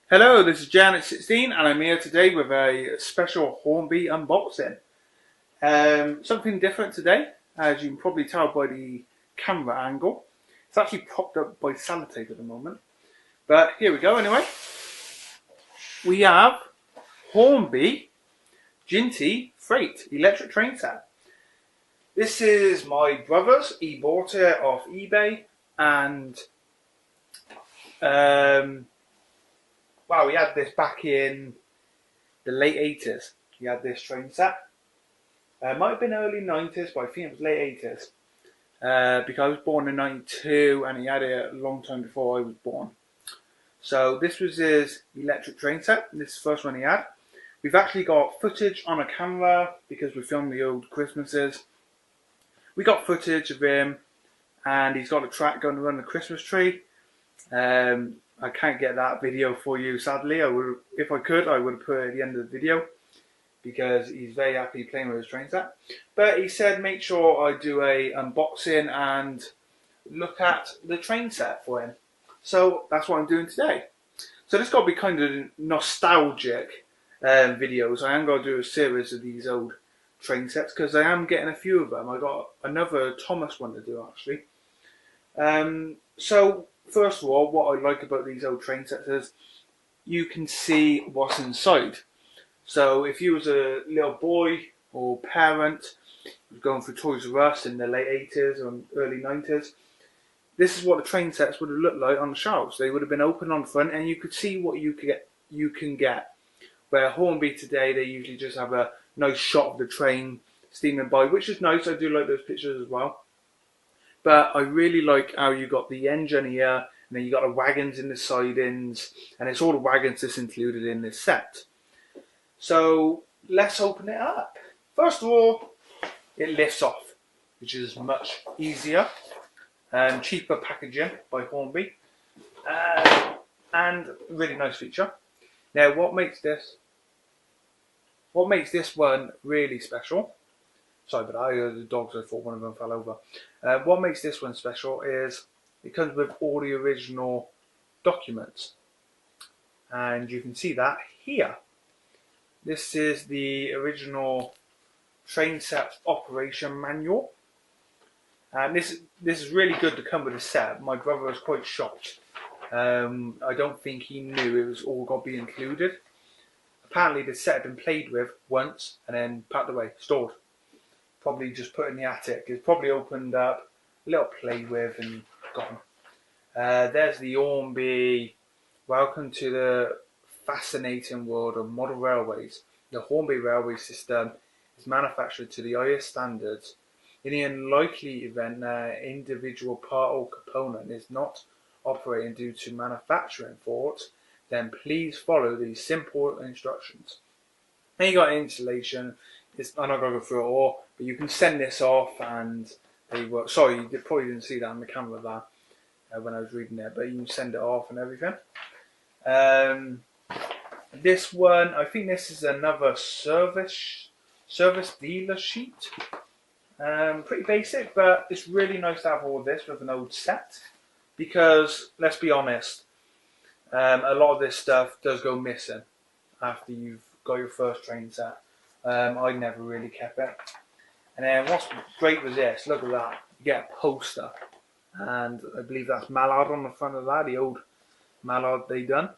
Hello, this is Janet16 and I'm here today with a special Hornby unboxing. Something different today, as you can probably tell by the camera angle. It's actually propped up by sellotape at the moment. But here we go anyway. We have Hornby Ginty Freight electric train set. This is my brother's. He bought it off eBay and well, we had this back in the late 80s. He had this train set. It might have been early 90s, but I think it was late 80s. Because I was born in 92 and he had it a long time before I was born. So this was his electric train set. This is the first one he had. We've actually got footage on a camera because we filmed the old Christmases. We got footage of him and he's got a track going around the Christmas tree. I can't get that video for you, sadly. If I could, I would have put it at the end of the video because he's very happy playing with his train set. But he said make sure I do a unboxing and look at the train set for him. So that's what I'm doing today. So this got to be kind of nostalgic videos. I am going to do a series of these old train sets because I am getting a few of them. I got another Thomas one to do actually. So first of all, what I like about these old train sets is you can see what's inside. So if you was a little boy or parent going through Toys R Us in the late 80s or early 90s, this is what the train sets would have looked like on the shelves. They would have been open on front and you could see what you can get. Where Hornby today, they usually just have a nice shot of the train steaming by, which is nice. I do like those pictures as well. But I really like how you got the engine here, and then you got the wagons in the sidings, and it's all the wagons that's included in this set. So let's open it up. First of all, it lifts off, which is much easier and cheaper packaging by Hornby, and really nice feature. Now, what makes this one really special? Sorry, but I heard the dogs. I thought one of them fell over. What makes this one special is it comes with all the original documents, and you can see that here. This is the original train set operation manual, and this is really good to come with a set. My brother was quite shocked. I don't think he knew it was all going to be included. Apparently, the set had been played with once and then packed away, stored. Probably just put in the attic. It's probably opened up, a little play with and gone. There's the Hornby. Welcome to the fascinating world of model railways. The Hornby railway system is manufactured to the highest standards. In the unlikely event that an individual part or component is not operating due to manufacturing faults, then please follow these simple instructions. Then you got installation. I'm not going to go through it all, but you can send this off and they work. Sorry, you probably didn't see that on the camera there when I was reading it, but you can send it off and everything. This one, I think this is another service dealer sheet. Pretty basic, but it's really nice to have all this with an old set because, let's be honest, a lot of this stuff does go missing after you've got your first train set. I never really kept it. And then what's great with this, look at that. You get a poster. And I believe that's Mallard on the front of that, the old Mallard they done.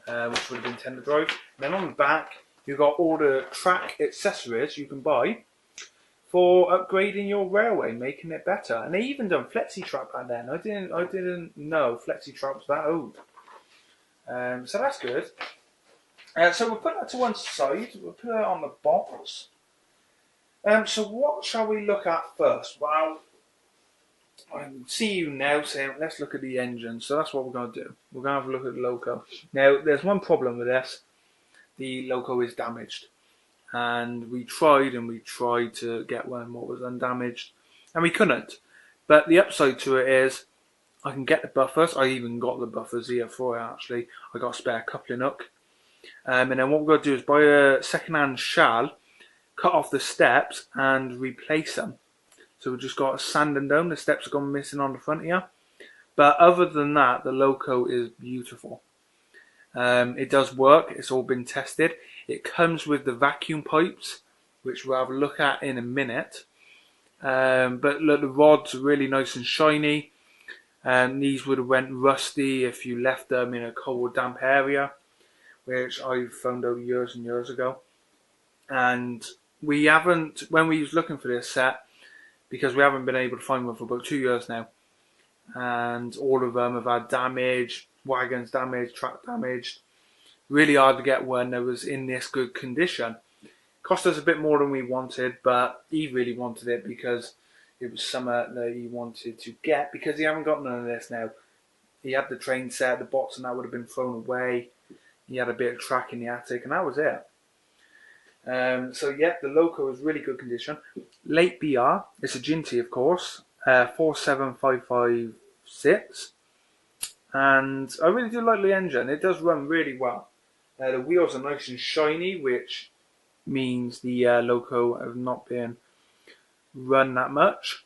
Which would have been tender drive. And then on the back, you've got all the track accessories you can buy for upgrading your railway, making it better. And they even done flexi-trap back then. I didn't know flexi-trap was that old. So that's good. So we'll put that to one side. We'll put it on the box. So what shall we look at first? Well, I can see you now saying, let's look at the engine. So that's what we're going to do. We're going to have a look at the loco. Now, there's one problem with this. The loco is damaged. And we tried to get one what was undamaged. And we couldn't. But the upside to it is, I can get the buffers. I even got the buffers here for it actually. I got a spare coupling hook. And then what we're going to do is buy a second-hand shell, cut off the steps and replace them. So we've just got to sand them down. The steps are gone missing on the front here. But other than that, the loco is beautiful. It does work, it's all been tested. It comes with the vacuum pipes, which we'll have a look at in a minute. But look, the rods are really nice and shiny. These would have went rusty if you left them in a cold, damp area, which I found out years and years ago. And we haven't, when we was looking for this set, because we haven't been able to find one for about 2 years now, and all of them have had damage, wagons damaged, track damaged. Really hard to get one that was in this good condition. Cost us a bit more than we wanted, but he really wanted it because it was something that he wanted to get, because he haven't got none of this now. He had the train set, the box and that would have been thrown away. He had a bit of track in the attic and that was it. So yeah, the loco is really good condition. Late BR, it's a Ginty of course, 47556. And I really do like the engine, it does run really well. The wheels are nice and shiny, which means the loco have not been run that much,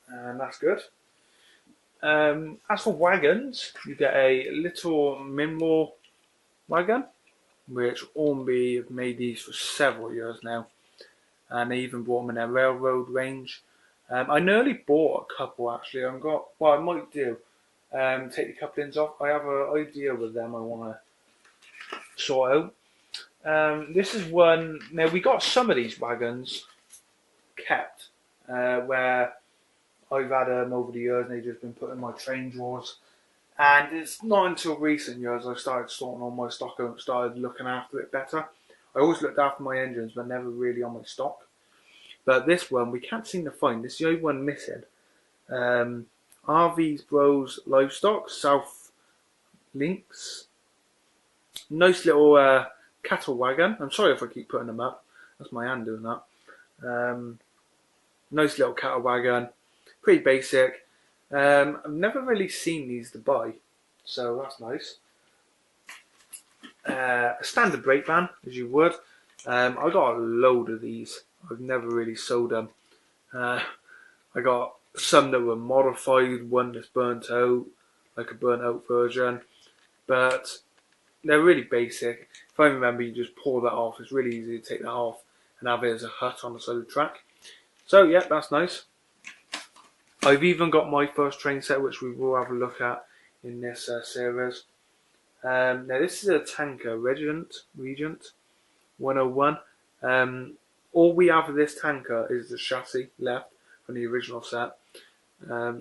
and that's good. As for wagons, you get a little mineral wagon, which Hornby have made these for several years now, and they even bought them in their railroad range. I nearly bought a couple actually. I might do. Take the couplings off. I have an idea with them I want to sort out. This is one. Now we got some of these wagons kept, where I've had them over the years and they've just been put in my train drawers. And it's not until recent years I started sorting on my stock and started looking after it better. I always looked after my engines, but never really on my stock. But this one we can't seem to find. This is the only one missing. RV's Bros Livestock, South Links. Nice little cattle wagon. I'm sorry if I keep putting them up. That's my hand doing that. Nice little cattle wagon. Pretty basic. I've never really seen these to buy, so that's nice. A standard brake van, as you would. I got a load of these. I've never really sold them. I got some that were modified, one that's burnt out, like a burnt out version, but they're really basic. If I remember, you just pour that off. It's really easy to take that off and have it as a hut on the side of the track. So yeah, that's nice. I've even got my first train set, which we will have a look at in this series. Now this is a tanker, Regent 101. All we have of this tanker is the chassis left from the original set.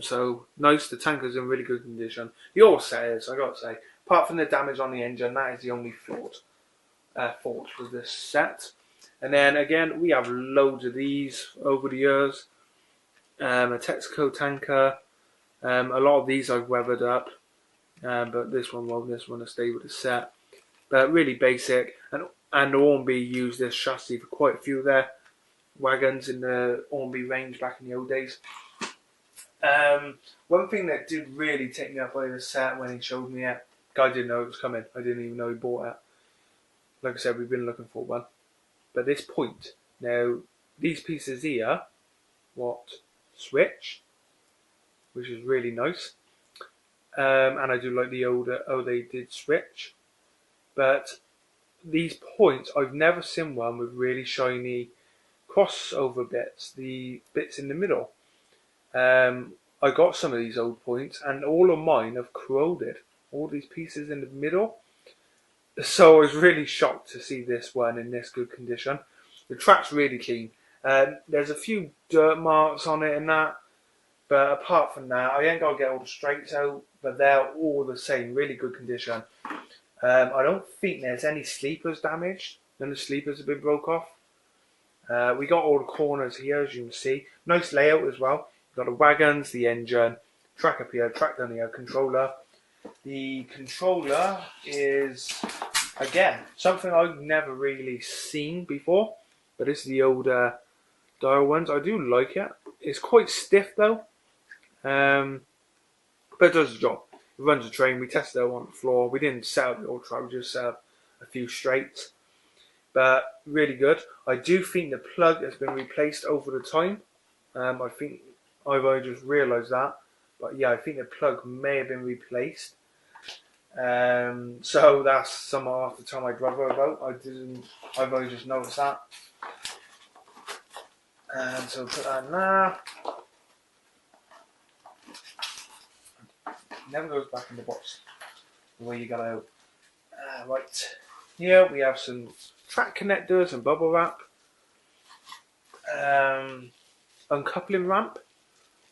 So nice, the tanker's in really good condition. The oil set is, I got to say, apart from the damage on the engine, that is the only fault with this set. And then again, we have loads of these over the years. A Texaco tanker. A lot of these I've weathered up, but this one won't. This one will stay with the set. But really basic. And Hornby used this chassis for quite a few of their wagons in the Hornby range back in the old days. One thing that did really take me up by the set when he showed me it, guy didn't know it was coming. I didn't even know he bought it. Like I said, we've been looking for one. But this point, now these pieces here, switch, which is really nice. And I do like the older, they did switch. But these points, I've never seen one with really shiny crossover bits, the bits in the middle. I got some of these old points and all of mine have corroded. All these pieces in the middle. So I was really shocked to see this one in this good condition. The track's really clean. There's a few dirt marks on it and that, but apart from that, I ain't got to get all the straights out, but they're all the same, really good condition. I don't think there's any sleepers damaged. None of the sleepers have been broke off. We got all the corners here, as you can see. Nice layout as well. We've got the wagons, the engine, track up here, track down here, controller. The controller is, again, something I've never really seen before, but this is the older dial ones. I do like it. It's quite stiff though, but it does the job. It runs the train. We tested it on the floor. We didn't set up the old track, we just set up a few straights, but really good. I do think the plug has been replaced over the time. I think I've only just realised that, but yeah, I think the plug may have been replaced. So that's something I'll have to tell my brother about. I've only just noticed that. And so put that in there. Never goes back in the box the way you got out. Right, here we have some track connectors and bubble wrap. Uncoupling ramp,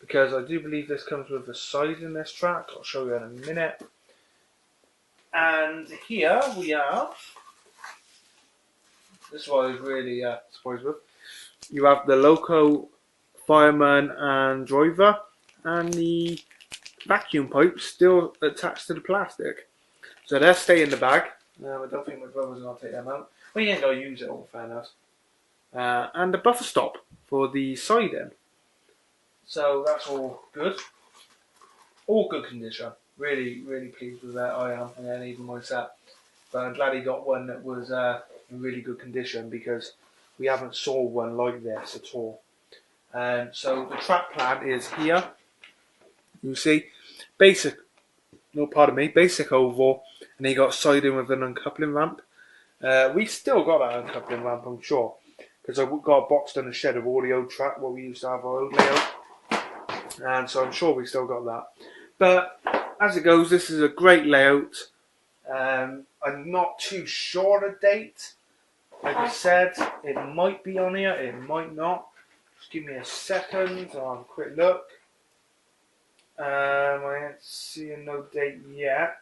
because I do believe this comes with a side in this track. I'll show you in a minute. And here we have, this is what I was really surprised with. You have the loco, fireman and driver, and the vacuum pipe still attached to the plastic. So they'll stay in the bag. I don't think my brother's going to take them out. Well, you ain't going to use it, all fairness. And the buffer stop for the siding. So that's all good. All good condition. Really, really pleased with that. I am, and then even my set. But I'm glad he got one that was in really good condition, because we haven't saw one like this at all. So the track plan is here. You see, basic oval, and he got siding with an uncoupling ramp. We still got that uncoupling ramp, I'm sure, because I've got a box done a shed of audio track where we used to have our old layout, and so I'm sure we still got that. But as it goes, this is a great layout. I'm not too sure the date. Like I said, it might be on here, it might not. Just give me a second, I'll have a quick look. I ain't seeing no date yet.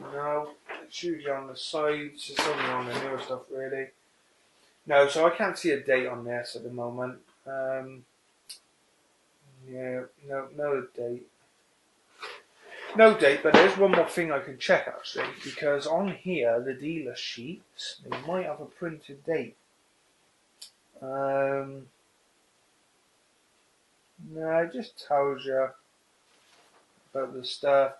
No, it's usually on the sides, it's only on the newer stuff really. No, so I can't see a date on this at the moment. Yeah, no date. No date, but there's one more thing I can check actually, because on here, the dealer sheet, they might have a printed date. No, it just tells you about the stuff.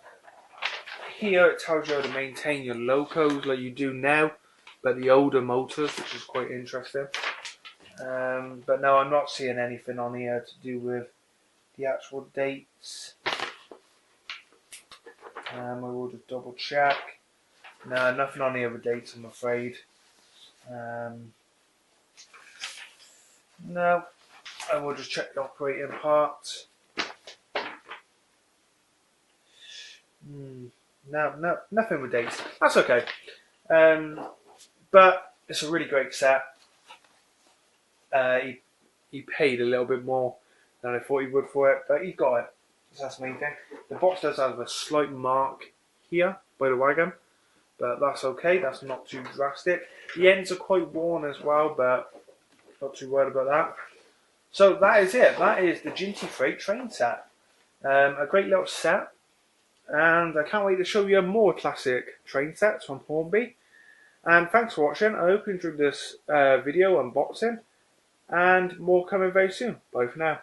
Here it tells you how to maintain your locos like you do now, but the older motors, which is quite interesting. But no, I'm not seeing anything on here to do with the actual dates. I will just double check. No, nothing on here with dates, I'm afraid. No, I will just check the operating parts. No, nothing with dates. That's okay. But it's a really great set. He paid a little bit more than I thought he would for it, but he got it. So that's the main thing. The box does have a slight mark here by the wagon, but that's okay. That's not too drastic. The ends are quite worn as well, but not too worried about that. So that is it. That is the Ginty Freight train set. A great little set. And I can't wait to show you more classic train sets from Hornby. And thanks for watching. I hope you enjoyed this video unboxing. And more coming very soon. Bye for now.